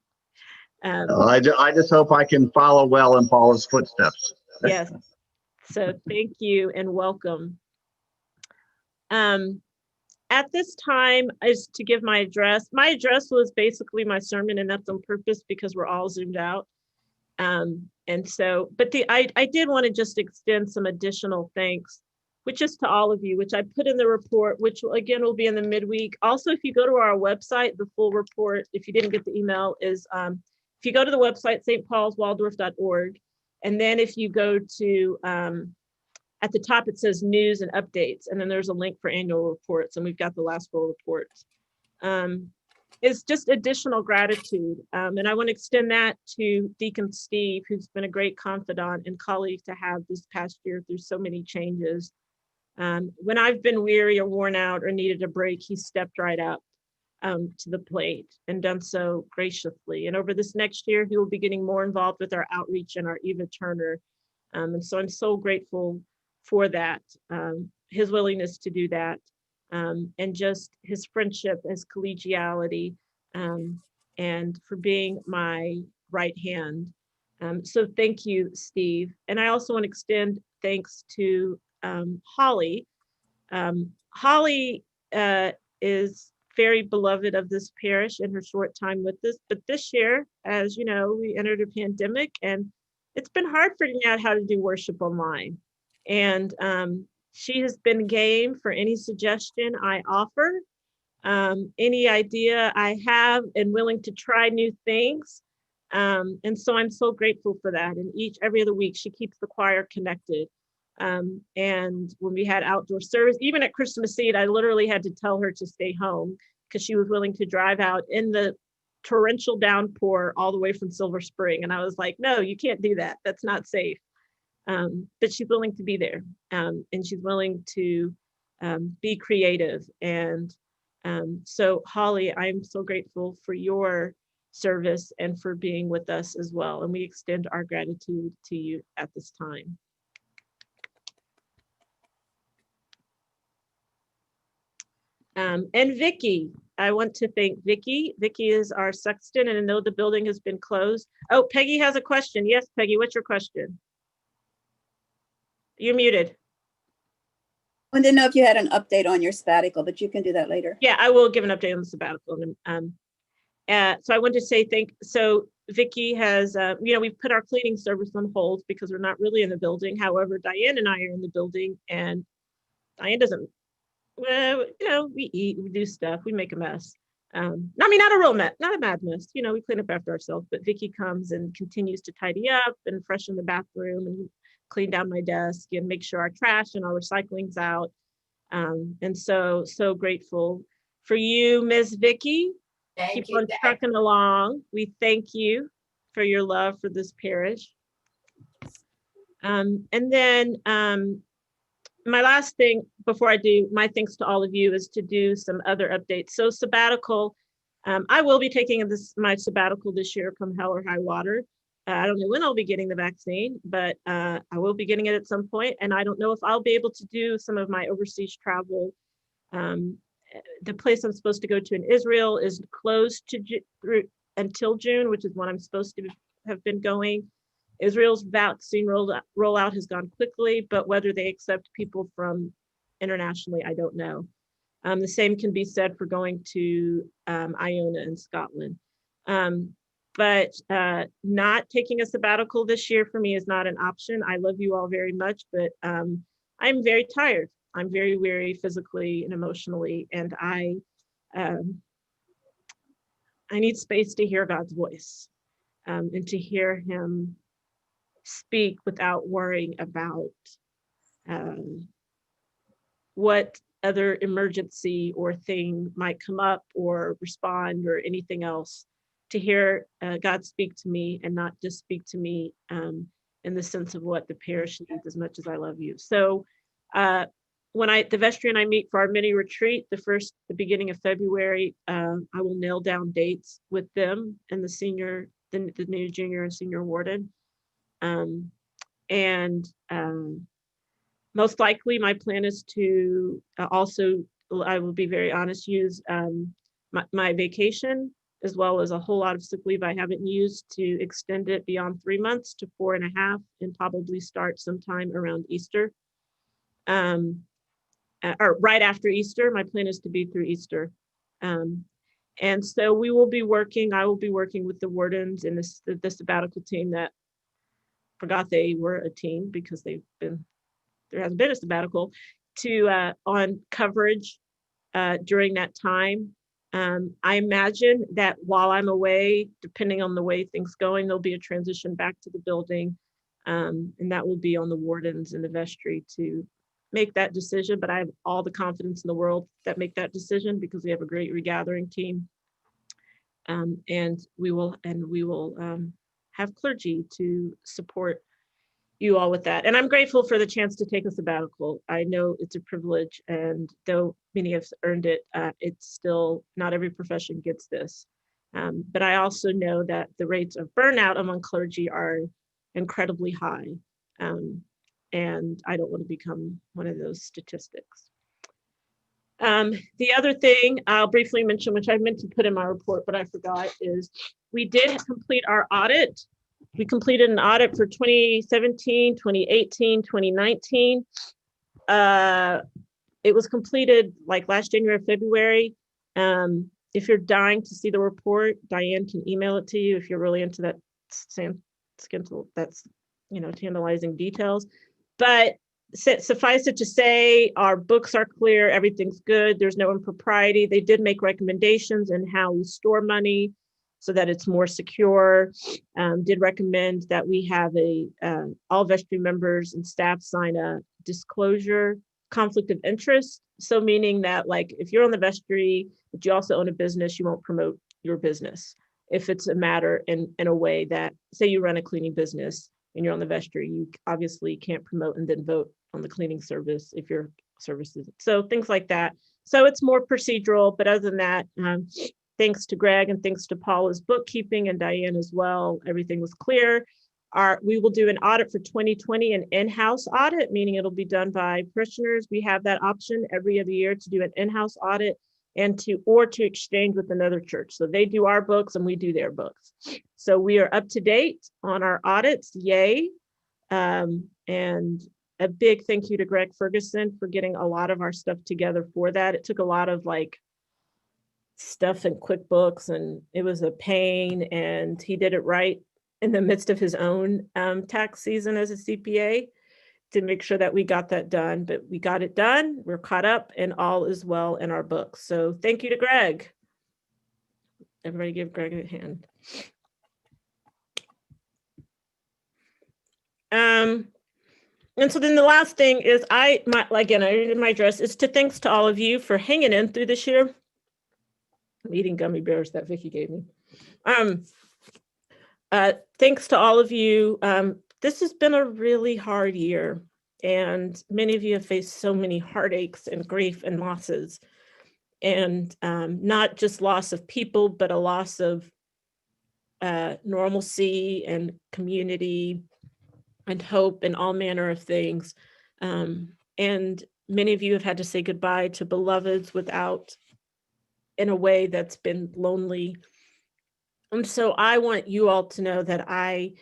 I just hope I can follow well in Paula's footsteps. Yes. So thank you and welcome. At this time is to give my address. My address was basically my sermon, and that's on purpose because we're all zoomed out. And so, but I did want to just extend some additional thanks, which is to all of you, which I put in the report, which again will be in the midweek. Also, if you go to our website, the full report, if you didn't get the email, is if you go to the website, stpaulswaldorf.org, and then if you go to at the top, it says news and updates, and then there's a link for annual reports, and we've got the last full reports is just additional gratitude. And I want to extend that to Deacon Steve, who's been a great confidant and colleague to have this past year through so many changes. When I've been weary or worn out or needed a break, he stepped right up to the plate and done so graciously. And over this next year, he will be getting more involved with our outreach and our Eva Turner. And so I'm so grateful for that, his willingness to do that, and just his friendship, his collegiality, and for being my right hand. So thank you, Steve. And I also want to extend thanks to Holly. Holly is very beloved of this parish in her short time with us. But this year, as you know, we entered a pandemic and it's been hard figuring out how to do worship online. And she has been game for any suggestion I offer, any idea I have, and willing to try new things. And so I'm so grateful for that. And every other week, she keeps the choir connected. And when we had outdoor service, even at Christmas Eve, I literally had to tell her to stay home because she was willing to drive out in the torrential downpour all the way from Silver Spring. And I was like, no, you can't do that. That's not safe. But she's willing to be there, and she's willing to be creative. And so Holly, I'm so grateful for your service and for being with us as well. And we extend our gratitude to you at this time. And Vicki, I want to thank Vicki. Vicki is our sexton, and I know the building has been closed. Oh, Peggy has a question. Yes, Peggy, what's your question? You're muted. I didn't know if you had an update on your sabbatical, but you can do that later. Yeah, I will give an update on the sabbatical. So I want to say so Vicki has, we've put our cleaning service on hold because we're not really in the building. However, Diane and I are in the building, and Diane doesn't, we eat, we do stuff, we make a mess. Not a real mess, not a bad mess. We clean up after ourselves, but Vicki comes and continues to tidy up and freshen the bathroom and clean down my desk and make sure our trash and our recycling's out. And so grateful for you, Ms. Vicki. Keep on trucking along. We thank you for your love for this parish. And then my last thing before I do my thanks to all of you is to do some other updates. So sabbatical, I will be taking my sabbatical this year, come hell or high water. I don't know when I'll be getting the vaccine, but I will be getting it at some point. And I don't know if I'll be able to do some of my overseas travel. The place I'm supposed to go to in Israel is closed until June, which is when I'm supposed to have been going. Israel's vaccine rollout has gone quickly, but whether they accept people from internationally, I don't know. The same can be said for going to Iona in Scotland. But not taking a sabbatical this year for me is not an option. I love you all very much, but I'm very tired. I'm very weary physically and emotionally, and I need space to hear God's voice and to hear him speak without worrying about what other emergency or thing might come up or respond or anything else. To hear God speak to me and not just speak to me in the sense of what the parish needs as much as I love you. So when the vestry and I meet for our mini retreat, the beginning of February, I will nail down dates with them and the new junior and senior warden. Most likely my plan is to also, I will be very honest, use my vacation as well as a whole lot of sick leave I haven't used to extend it beyond 3 months to 4.5 and probably start sometime around Easter. Or right after Easter. My plan is to be through Easter. And so I will be working with the wardens and the sabbatical team that forgot they were a team because there hasn't been a sabbatical on coverage during that time. I imagine that while I'm away, depending on the way things going, there'll be a transition back to the building. And that will be on the wardens and the vestry to make that decision, but I have all the confidence in the world that make that decision because we have a great regathering team. And we will have clergy to support you all with that. And I'm grateful for the chance to take a sabbatical. I know it's a privilege, and though many have earned it, it's still not every profession gets this. But I also know that the rates of burnout among clergy are incredibly high. And I don't want to become one of those statistics. The other thing I'll briefly mention, which I meant to put in my report, but I forgot, is we did complete our audit. We completed an audit for 2017, 2018, 2019. It was completed like last January, February. If you're dying to see the report, Diane can email it to you if you're really into that that's, tantalizing details. But suffice it to say, our books are clear, everything's good, there's no impropriety. They did make recommendations in how we store money so that it's more secure. Did recommend that we have all vestry members and staff sign a disclosure conflict of interest. So meaning that, like, if you're on the vestry, but you also own a business, you won't promote your business. If it's a matter in a way that, say you run a cleaning business and you're on the vestry, you obviously can't promote and then vote on the cleaning service if your services. So things like that. So it's more procedural, but other than that, thanks to Greg and thanks to Paula's bookkeeping and Diane as well, everything was clear. We will do an audit for 2020, an in-house audit, meaning it'll be done by parishioners. We have that option every other year to do an in-house audit and to exchange with another church. So they do our books and we do their books. So we are up to date on our audits, yay. And a big thank you to Greg Ferguson for getting a lot of our stuff together for that. It took a lot of stuff in QuickBooks and it was a pain, and he did it right in the midst of his own tax season as a CPA to make sure that we got that done. But we got it done, we're caught up, and all is well in our books. So thank you to Greg. Everybody give Greg a hand. And so then the last thing is I did my address is to thanks to all of you for hanging in through this year. I'm eating gummy bears that Vicki gave me. Thanks to all of you. This has been a really hard year, and many of you have faced so many heartaches and grief and losses, and not just loss of people, but a loss of normalcy and community and hope and all manner of things. And many of you have had to say goodbye to beloveds in a way that's been lonely. And so I want you all to know that I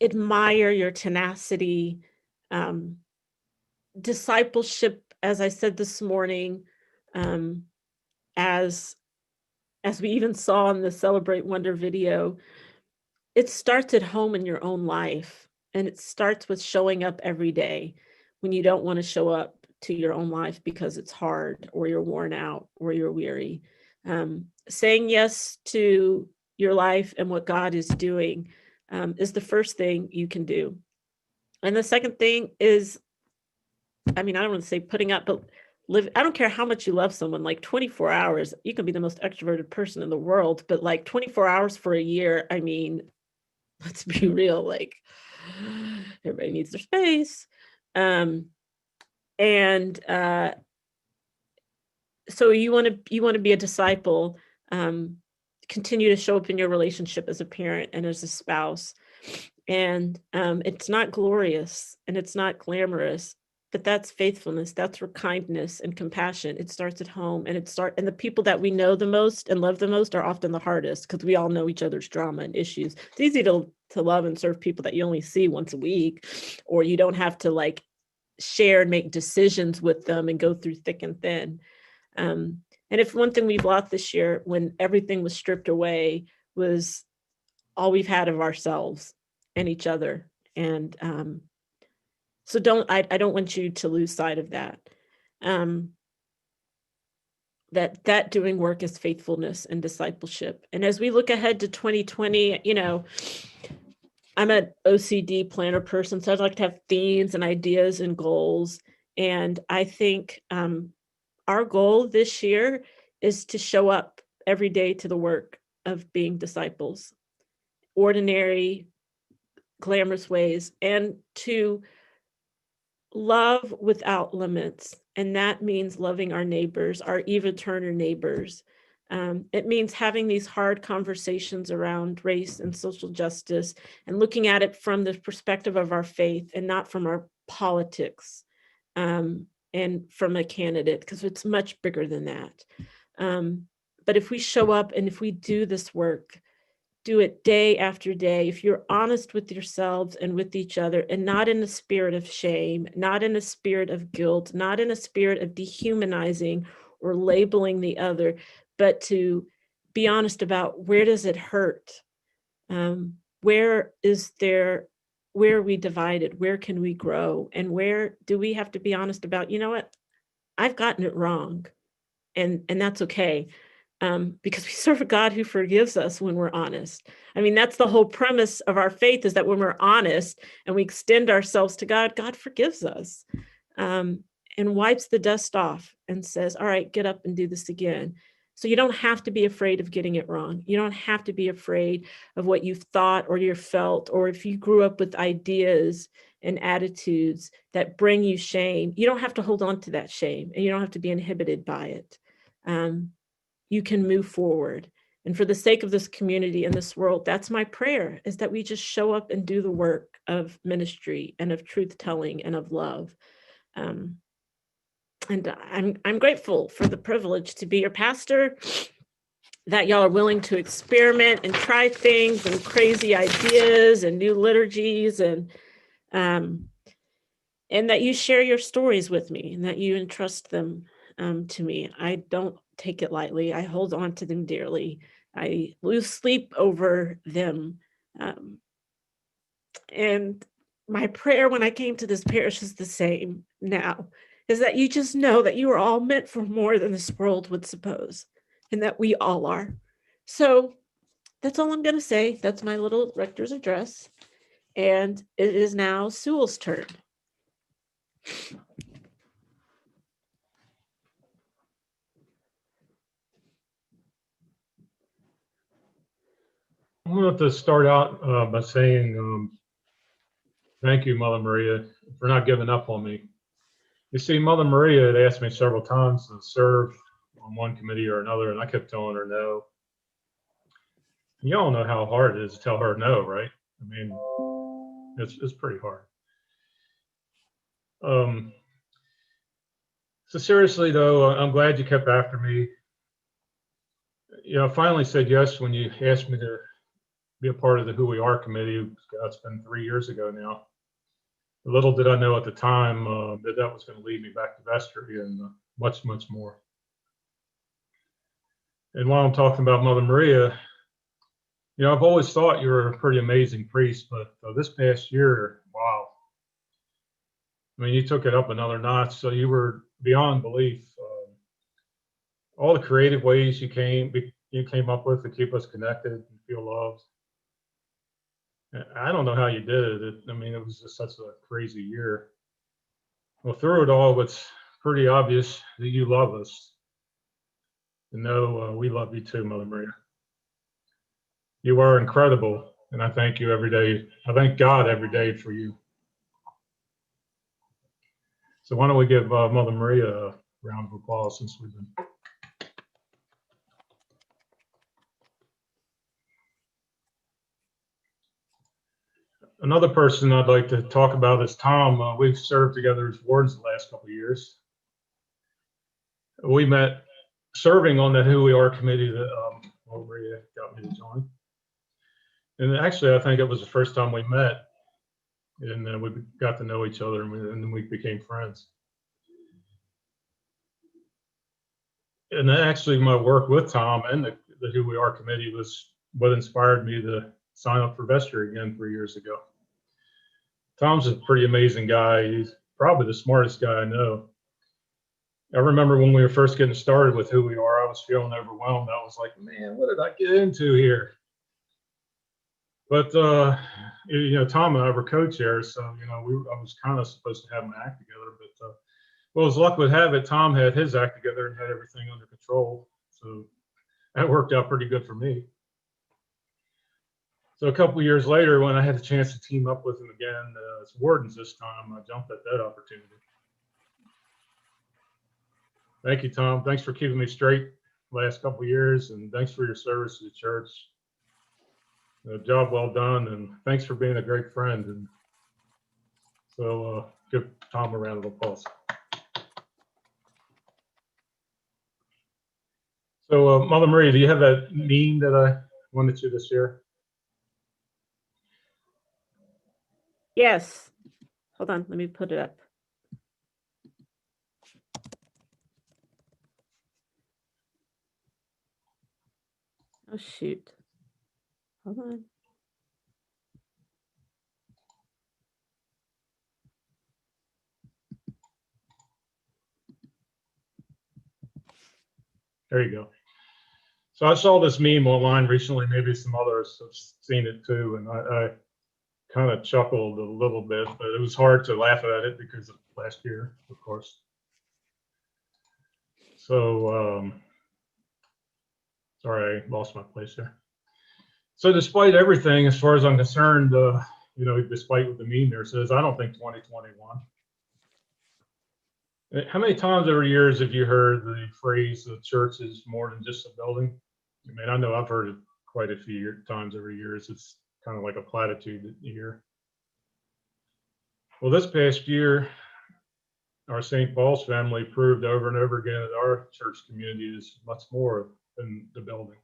admire your tenacity, discipleship, as I said this morning, as we even saw in the Celebrate Wonder video, it starts at home in your own life. And it starts with showing up every day when you don't want to show up to your own life because it's hard or you're worn out or you're weary. Saying yes to your life and what God is doing is the first thing you can do. And the second thing is, I don't want to say putting up, but live. I don't care how much you love someone, 24 hours, you can be the most extroverted person in the world, but 24 hours for a year, let's be real, everybody needs their space. So you want to be a disciple, continue to show up in your relationship as a parent and as a spouse. And it's not glorious and it's not glamorous, but that's faithfulness. That's where kindness and compassion, it starts at home, and and the people that we know the most and love the most are often the hardest because we all know each other's drama and issues. It's easy to love and serve people that you only see once a week, or you don't have to share and make decisions with them and go through thick and thin. And if one thing we've lost this year, when everything was stripped away, was all we've had of ourselves and each other. And so I don't want you to lose sight of that. That doing work is faithfulness and discipleship. And as we look ahead to 2020, I'm an OCD planner person, so I'd like to have themes and ideas and goals. And I think our goal this year is to show up every day to the work of being disciples, ordinary, glamorous ways, and to love without limits. And that means loving our neighbors, our Eva Turner neighbors. It means having these hard conversations around race and social justice and looking at it from the perspective of our faith and not from our politics and from a candidate, because it's much bigger than that. But if we show up and if we do this work, do it day after day, if you're honest with yourselves and with each other, and not in a spirit of shame, not in a spirit of guilt, not in a spirit of dehumanizing or labeling the other, but to be honest about where does it hurt? Where are we divided? Where can we grow? And where do we have to be honest about, you know what, I've gotten it wrong. And that's okay. Because we serve a God who forgives us when we're honest. I mean, that's the whole premise of our faith, is that when we're honest and we extend ourselves to God, God forgives us and wipes the dust off and says, all right, get up and do this again. So you don't have to be afraid of getting it wrong. You don't have to be afraid of what you've thought or you felt, or if you grew up with ideas and attitudes that bring you shame, you don't have to hold on to that shame, and you don't have to be inhibited by it. You can move forward. And for the sake of this community and this world, that's my prayer, is that we just show up and do the work of ministry and of truth telling and of love. And I'm grateful for the privilege to be your pastor, that y'all are willing to experiment and try things and crazy ideas and new liturgies, and that you share your stories with me and that you entrust them to me. I don't take it lightly. I hold on to them dearly. I lose sleep over them. And my prayer when I came to this parish is the same now, is that you just know that you are all meant for more than this world would suppose, and that we all are. So that's all I'm going to say. That's my little rector's address. And it is now Sewell's turn. I want to start out by saying thank you, Mother Maria, for not giving up on me. You see, Mother Maria had asked me several times to serve on one committee or another, and I kept telling her no. You all know how hard it is to tell her no, right? I mean, it's pretty hard. So seriously, though, I'm glad you kept after me. I finally said yes when you asked me to be a part of the Who We Are committee. It's been 3 years ago now. Little did I know at the time that was going to lead me back to vestry and much, much more. And while I'm talking about Mother Maria, I've always thought you were a pretty amazing priest, but this past year, wow. I mean, you took it up another notch. So you were beyond belief. All the creative ways you came up with to keep us connected and feel loved. I don't know how you did it. I mean, it was just such a crazy year. Well, through it all, it's pretty obvious that you love us. And we love you too, Mother Maria. You are incredible, and I thank you every day. I thank God every day for you. So why don't we give Mother Maria a round of applause since we've been. Another person I'd like to talk about is Tom. We've served together as wards the last couple of years. We met serving on the Who We Are committee that Maria got me to join. And actually, I think it was the first time we met, and we got to know each other, and then we became friends. And then actually, my work with Tom and the Who We Are committee was what inspired me to sign up for vestry again 3 years ago. Tom's a pretty amazing guy. He's probably the smartest guy I know. I remember when we were first getting started with Who We Are, I was feeling overwhelmed. I was like, man, what did I get into here? But, Tom and I were co-chairs, so, I was kind of supposed to have my act together, but Well, as luck would have it, Tom had his act together and had everything under control. So that worked out pretty good for me. So a couple of years later, when I had the chance to team up with him again as wardens this time, I jumped at that opportunity. Thank you, Tom. Thanks for keeping me straight the last couple of years, and thanks for your service to the church. Job well done, and thanks for being a great friend. And so give Tom a round of applause. So Mother Maria, do you have that meme that I wanted you to share? Yes. Hold on, let me put it up. Oh, shoot. Hold on. There you go. So I saw this meme online recently, maybe some others have seen it too, and I kind of chuckled a little bit, but it was hard to laugh at it because of last year, of course. So, sorry, I lost my place there. So despite everything, as far as I'm concerned, you know, despite what the meme there says, I don't think 2021. How many times over years have you heard the phrase the church is more than just a building? I mean, I know I've heard it quite a few times over years. It's kind of like a platitude that you hear. Well, this past year, our St. Paul's family proved over and over again that our church community is much more than the building.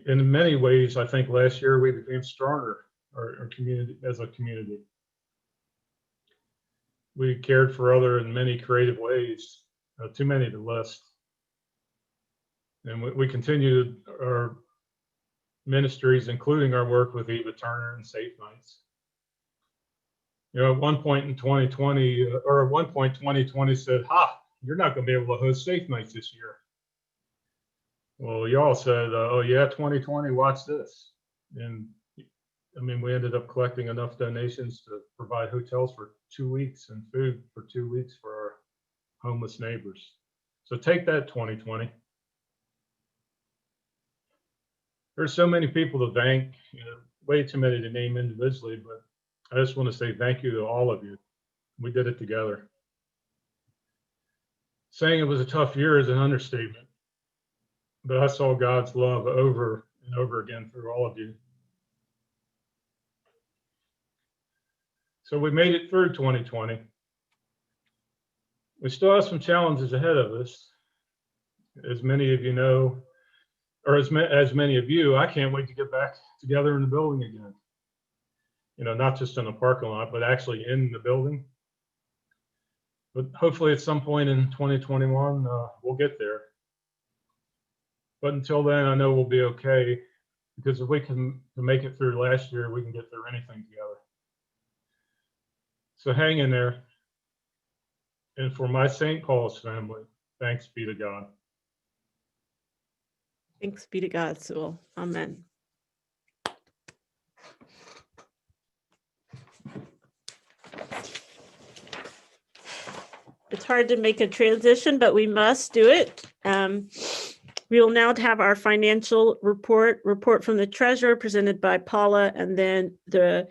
In many ways, I think last year we became stronger, our community as a community. We cared for other in many creative ways, too many to list. And we continued our ministries, including our work with Eva Turner and Safe Nights. You know, at one point in 2020, or at one point 2020 said, "Ha, you're not going to be able to host Safe Nights this year." Well, y'all said, "Oh yeah, 2020, watch this." And I mean, we ended up collecting enough donations to provide hotels for 2 weeks and food for 2 weeks for our homeless neighbors. So take that, 2020. There's so many people to thank, you know, way too many to name individually, but I just want to say thank you to all of you. We did it together. Saying it was a tough year is an understatement, but I saw God's love over and over again through all of you. So we made it through 2020. We still have some challenges ahead of us. As many of you know, or as many of you, I can't wait to get back together in the building again. You know, not just in the parking lot, but actually in the building. But hopefully at some point in 2021, we'll get there. But until then, I know we'll be okay, because if we can make it through last year, we can get through anything together. So hang in there. And for my St. Paul's family, thanks be to God. Thanks be to God, Sewell. Amen. It's hard to make a transition, but we must do it. We will now have our financial report from the treasurer presented by Paula, and then the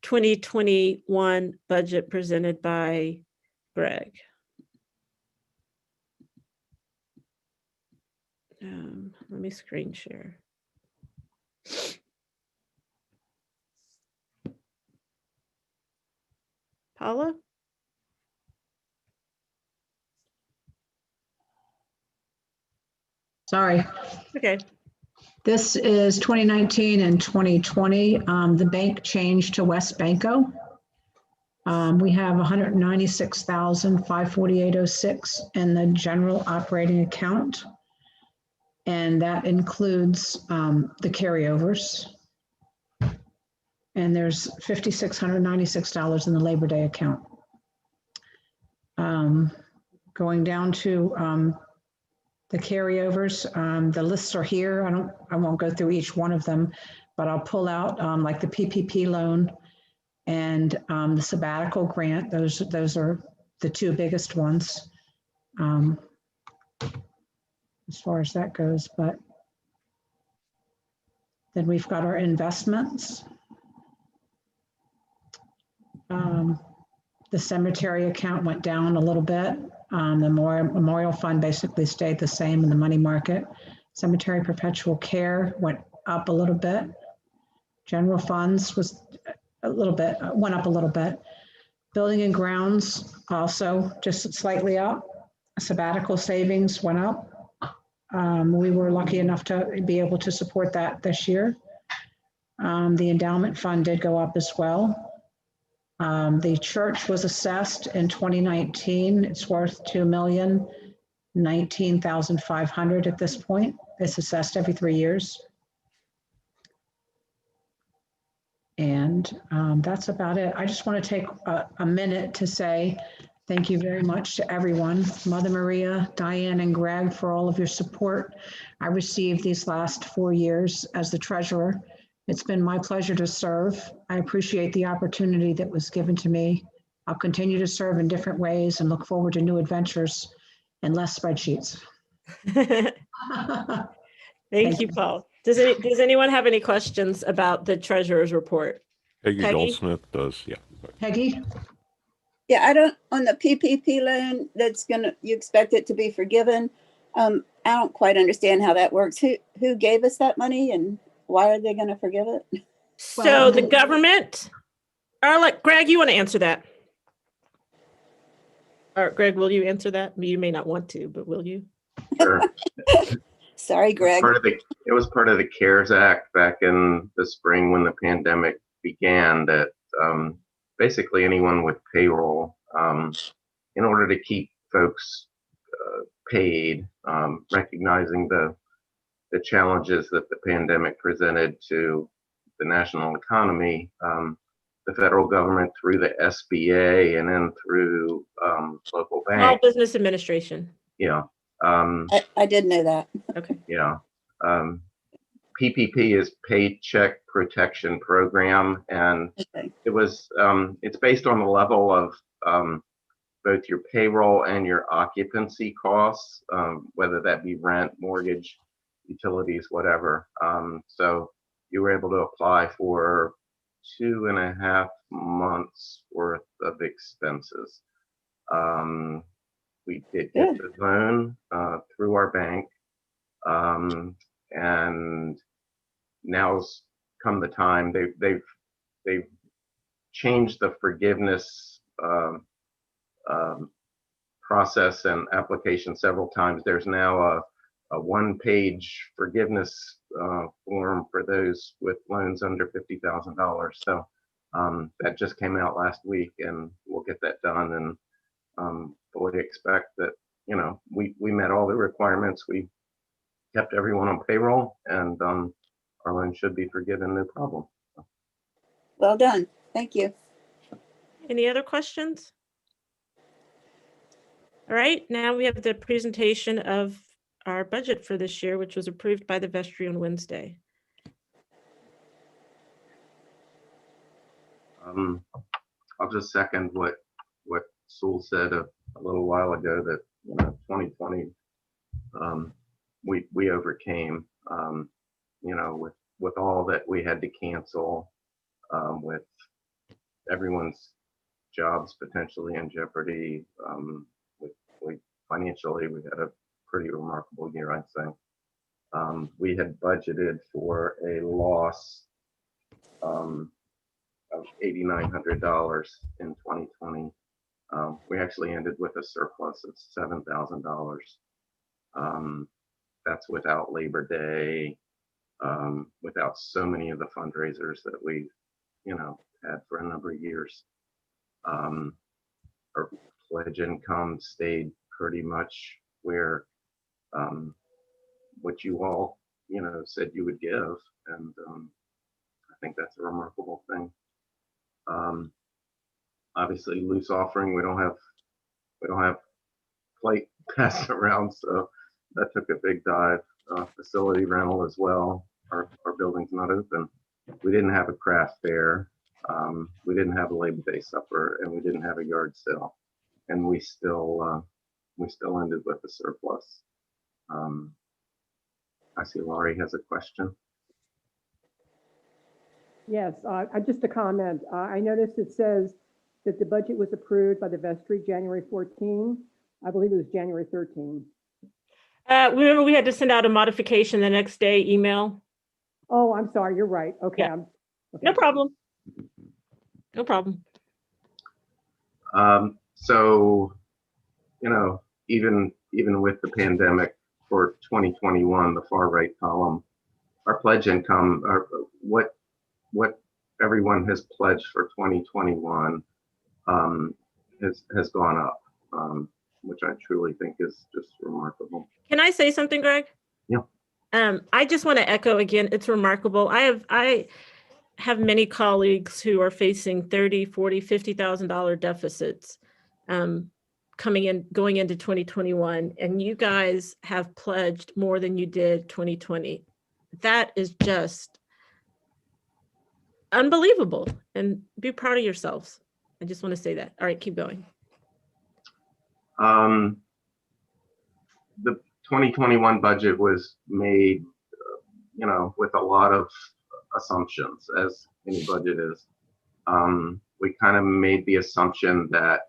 2021 budget presented by Greg. Let me screen share. Paula? Sorry. Okay. This is 2019 and 2020. The bank changed to West Banco. We have 196,548.06 in the general operating account. And that includes the carryovers. And there's $5,696 in the Labor Day account. Going down to the carryovers, the lists are here. I won't go through each one of them, but I'll pull out like the PPP loan and the sabbatical grant. Those are the two biggest ones as far as that goes. But then we've got our investments. The cemetery account went down a little bit. The memorial fund basically stayed the same in the money market. Cemetery perpetual care went up a little bit. General funds was went up a little bit. Building and grounds also just slightly up. Sabbatical savings went up. We were lucky enough to be able to support that this year. The endowment fund did go up as well. The church was assessed in 2019. It's worth $2,019,500 at this point. It's assessed every 3 years. And that's about it. I just want to take a minute to say thank you very much to everyone, Mother Maria, Diane, and Greg, for all of your support I received these last 4 years as the treasurer. It's been my pleasure to serve. I appreciate the opportunity that was given to me. I'll continue to serve in different ways and look forward to new adventures and less spreadsheets. Thank you, Paul. Does anyone have any questions about the treasurer's report? Peggy Peggy? Goldsmith does, yeah. Peggy? Yeah, I don't, on the PPP loan, you expect it to be forgiven. I don't quite understand how that works. Who gave us that money and why are they going to forgive it? So the government, or Greg, you want to answer that? Or Greg, will you answer that? You may not want to, but will you? Sure. Sorry, Greg. It was part of the CARES Act back in the spring when the pandemic began that basically anyone with payroll, in order to keep folks paid, recognizing the challenges that the pandemic presented to the national economy, the federal government through the SBA and then through local banks. Small Business Administration. Yeah. I did know that. Okay. Yeah. PPP is Paycheck Protection Program, and Okay. it's based on the level of both your payroll and your occupancy costs, whether that be rent, mortgage, utilities, whatever. So you were able to apply for 2.5 months worth of expenses. We did get the loan through our bank, and now's come the time. They've changed the forgiveness process and application several times. There's now a one-page forgiveness form for those with loans under $50,000. So that just came out last week, and we'll get that done. And fully expect that, we met all the requirements. We kept everyone on payroll, and our loan should be forgiven, no problem. Well done. Thank you. Any other questions? All right, now we have the presentation of our budget for this year, which was approved by the vestry on Wednesday. I'll just second what Sewell said a little while ago, that 2020 we overcame, with all that we had to cancel, with everyone's jobs potentially in jeopardy. Financially, we had a pretty remarkable year, I'd say. We had budgeted for a loss of $8,900 in 2020. We actually ended with a surplus of $7,000. That's without Labor Day, without so many of the fundraisers that we've, had for a number of years. Our pledge income stayed pretty much where what you all, said you would give, and I think that's a remarkable thing. Obviously, loose offering, we don't have plate passed around, so that took a big dive. Facility rental as well. Our building's not open. We didn't have a craft fair. We didn't have a Labor Day supper, and we didn't have a yard sale, and we still ended with a surplus. I see Laurie has a question. Yes, just a comment. I noticed it says that the budget was approved by the vestry January 14. I believe it was January 13. Remember, we had to send out a modification the next day email. Oh, I'm sorry. You're right. Okay. Yeah. Okay. No problem. No problem. So, even with the pandemic for 2021, the far right column, our pledge income, what everyone has pledged for 2021 has gone up, which I truly think is just remarkable. Can I say something, Greg? Yeah. I just want to echo again, it's remarkable. I have many colleagues who are facing $30,000, $40,000, $50,000 deficits going into 2021, and you guys have pledged more than you did 2020. That is just unbelievable, and be proud of yourselves. I just want to say that. All right, keep going. The 2021 budget was made, with a lot of assumptions, as any budget is. We kind of made the assumption that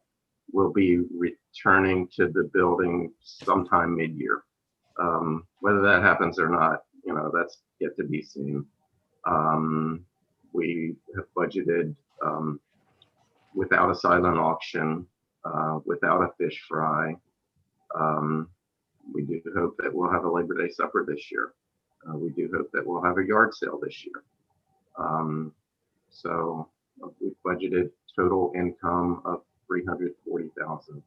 we'll be returning to the building sometime mid-year. Whether that happens or not, that's yet to be seen. We have budgeted without a silent auction, without a fish fry. We do hope that we'll have a Labor Day supper this year. We do hope that we'll have a yard sale this year. So we've budgeted total income of $340,000.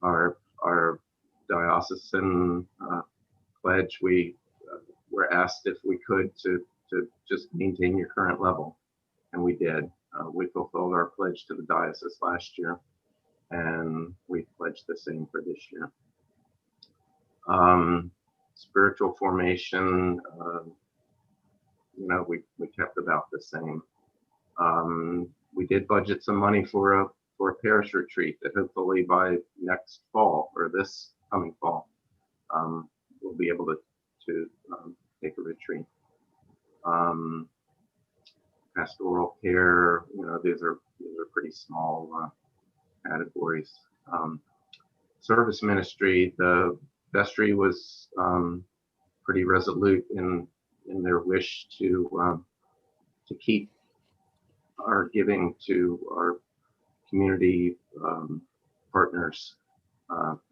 Our diocesan pledge, we were asked if we could to just maintain your current level, and we did. We fulfilled our pledge to the diocese last year, and we pledged the same for this year. Spiritual formation, we kept about the same. We did budget some money for a parish retreat that hopefully by next fall or this coming fall, we'll be able to take a retreat. Pastoral care, these are pretty small categories. Service ministry, the vestry was pretty resolute in their wish to keep our giving to our community partners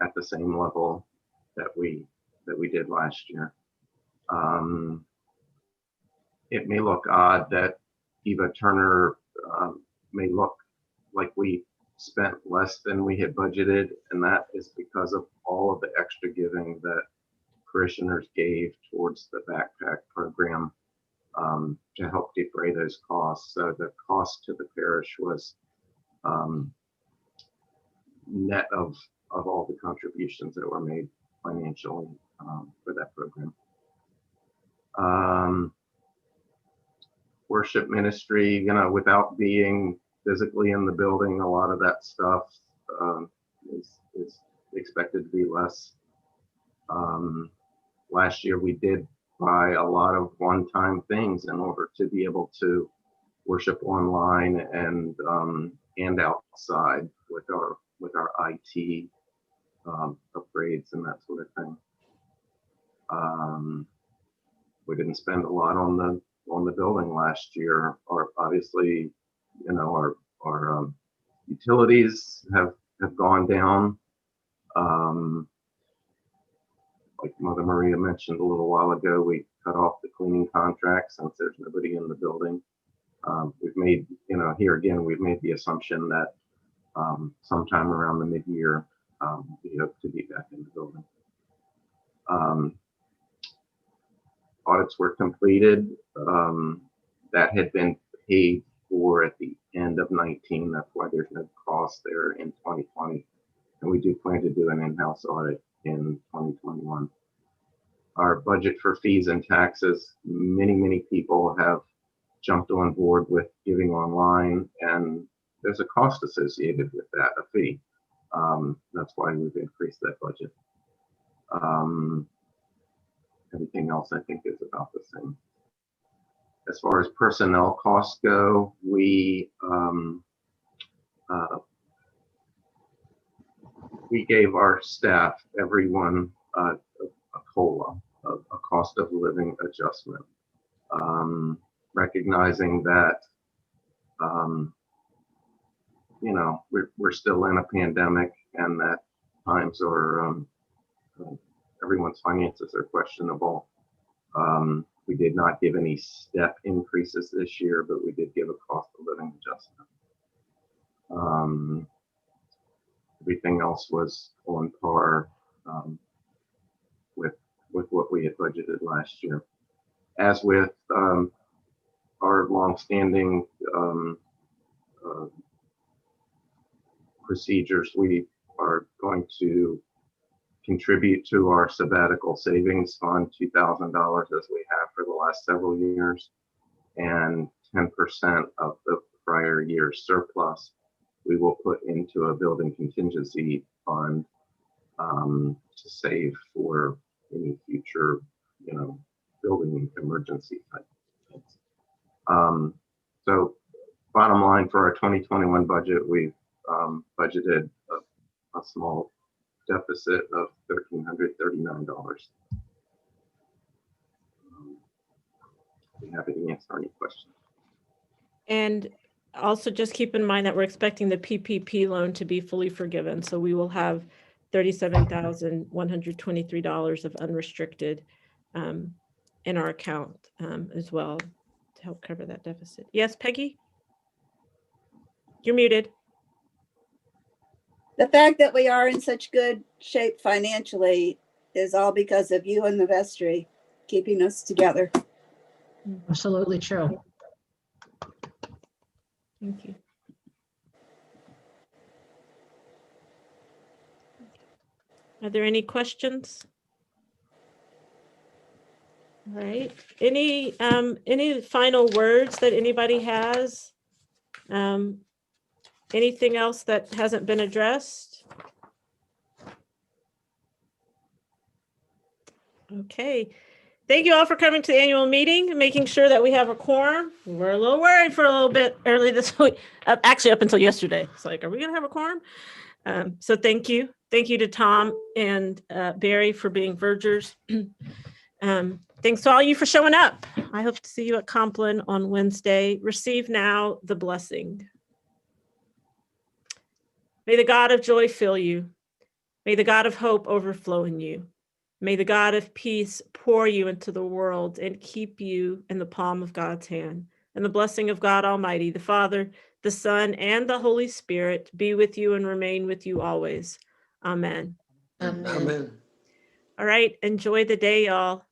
at the same level that we did last year. It may look odd that Eva Turner may look like we spent less than we had budgeted, and that is because of all of the extra giving that parishioners gave towards the backpack program to help defray those costs. So the cost to the parish was net of all the contributions that were made financially for that program. Worship ministry, without being physically in the building, a lot of that stuff is expected to be less. Last year we did buy a lot of one-time things in order to be able to worship online and outside with our IT upgrades and that sort of thing. We didn't spend a lot on the building last year. Or obviously, our utilities have gone down. Like Mother Maria mentioned a little while ago, we cut off the cleaning contract since there's nobody in the building. We've made, here again, we've made the assumption that sometime around the mid-year, we hope to be back in the building. Audits were completed. That had been paid for at the end of 19. That's why there's no cost there in 2020. And we do plan to do an in-house audit in 2021. Our budget for fees and taxes, many people have jumped on board with giving online, and there's a cost associated with that, a fee. That's why we've increased that budget. Everything else I think is about the same. As far as personnel costs go, we gave our staff, everyone, a COLA, a cost of living adjustment, recognizing that you know, we're still in a pandemic, and that times are everyone's finances are questionable. We did not give any step increases this year, but we did give a cost of living adjustment. Everything else was on par with what we had budgeted last year. As with our longstanding procedures, we are going to contribute to our sabbatical savings fund $2,000 as we have for the last several years, and 10% of the prior year's surplus we will put into a building contingency fund to save for any future, you know, building emergency type things. So bottom line, for our 2021 budget, we've budgeted a small deficit of $1,339. Be happy to answer any questions. And also just keep in mind that we're expecting the PPP loan to be fully forgiven. So we will have $37,123 of unrestricted in our account as well to help cover that deficit. Yes, Peggy? You're muted. The fact that we are in such good shape financially is all because of you and the vestry keeping us together. Absolutely true. Thank you. Are there any questions? All right. Any final words that anybody has? Anything else that hasn't been addressed? Okay. Thank you all for coming to the annual meeting and making sure that we have a quorum. We were a little worried for a little bit early this week, actually up until yesterday. It's like, are we going to have a quorum? So thank you. Thank you to Tom and Barry for being vergers. Thanks to all you for showing up. I hope to see you at Compline on Wednesday. Receive now the blessing. May the God of joy fill you. May the God of hope overflow in you. May the God of peace pour you into the world and keep you in the palm of God's hand. And the blessing of God Almighty, the Father, the Son, and the Holy Spirit be with you and remain with you always. Amen. Amen. All right. Enjoy the day, y'all.